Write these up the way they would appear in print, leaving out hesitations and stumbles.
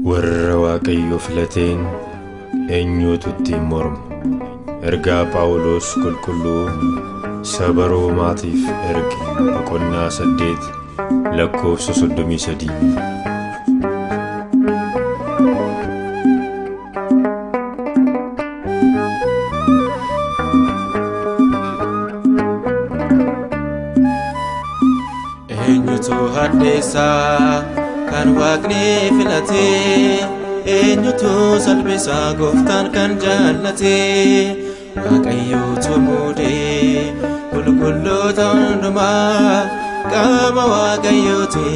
warra waaqayyo filateen eenyutu ittiin morma. Ergaa Phaawulos qulqulluu saba Roomaatiif erge boqonnaa 8 lakkoofsa 33. Eenyutu haddeessaa kan waaqni filatee, eenyutu salphisaa gooftaan kan jaallatee. Waaqayyotu muudee qulqulloota hundumaa qaama waaqayyooti.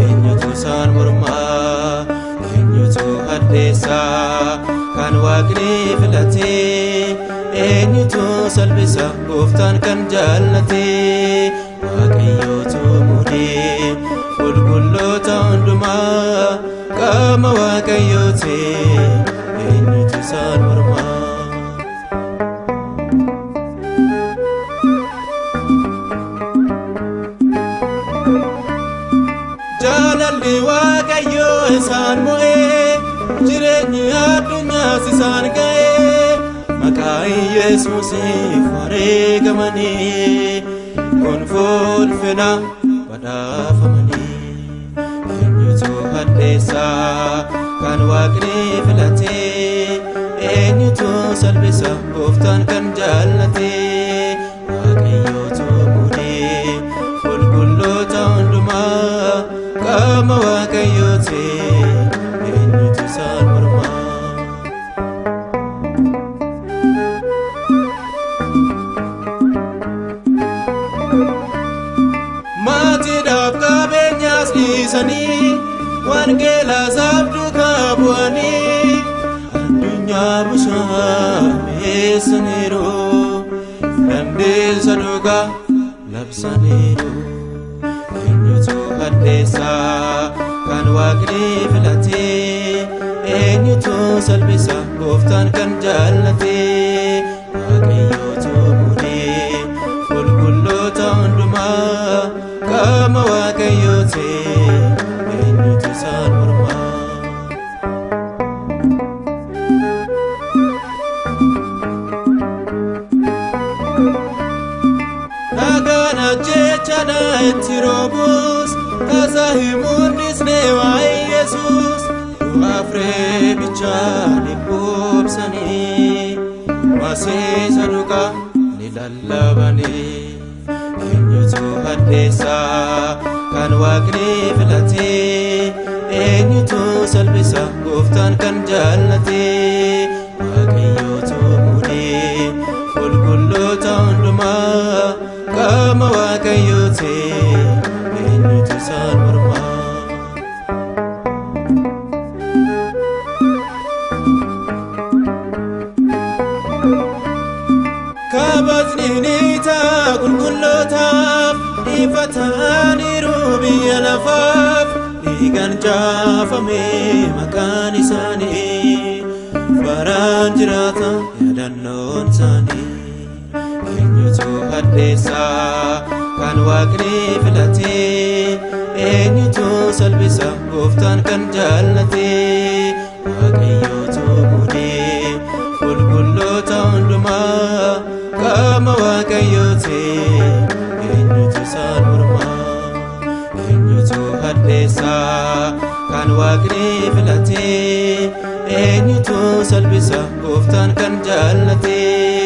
Eenyutu isaan mormaa, eenyutu haddeessaa kan waaqni filatee, eenyutu salphisaa gooftaan kan jaallatee. Waaqayyotu muudee qulqulloota hundumaa qaama waaqayyooti. Eenyutu isaan mormaa. Jaalalli waaqayyoo isaan mo'ee, jireenyi addunyaas isaan ga'ee. Maqaa Yesuusiif wareegamanii, ulfina badhaafamanii. Eenyutu haddeessaa kan waaqni filatee, eenyutu salphisa gooftaan kan jaallatee. Waaqayyotu muudee qulqulloota hundumaa qaama waaqayyooti. Eenyutu isaan mormaa. Maatiidhaaf qabeenyaas dhiisanii, wangeelaas abduukaa bu'anii. Addunyaa bushaamessaniiru, dandeessa dhugaa labsaniiru. Eenyutu haddeessaa kan waaqni filatee, eenyutu salphisa gooftaan kan jaallatee. Waaqayyotu muudee qulqulloota hundumaa qaama waaqayyooti. Eenyutu isaan mormaa. Dhagaan ajjechaadha itti roobus, tasa himuudhisnee waa'ee Yesuus. Du'aaf reebichaa ni boobsanii, maseessa dhugaa ni lallabanii. Eenyutu haddeessaa kan waaqni filatee, eenyutu salphisa gooftaan kan jaallatee. Waaqayyotu muudee qulqulloota hundumaa qaama waaqayyooti. Eenyutu isaan mormaa. Kabajni ni ta'a qulqullootaaf, ifataniiru biyya lafaaf. Dhiigaan caafame maqaan isaanii, baraan jiraata yaadannoon isaanii. Eenyutu haddeessaa kan waaqni filatee, eenyutu salphisa gooftaan kan jaallatee. Waaqayyotu muudee qulqulloota hundumaa qaama waaqayyooti. Eenyutu isaan mormaa. Eenyutu haddeessaa kan waaqni filatee, eenyutu salphisa gooftaan kan jaallatee.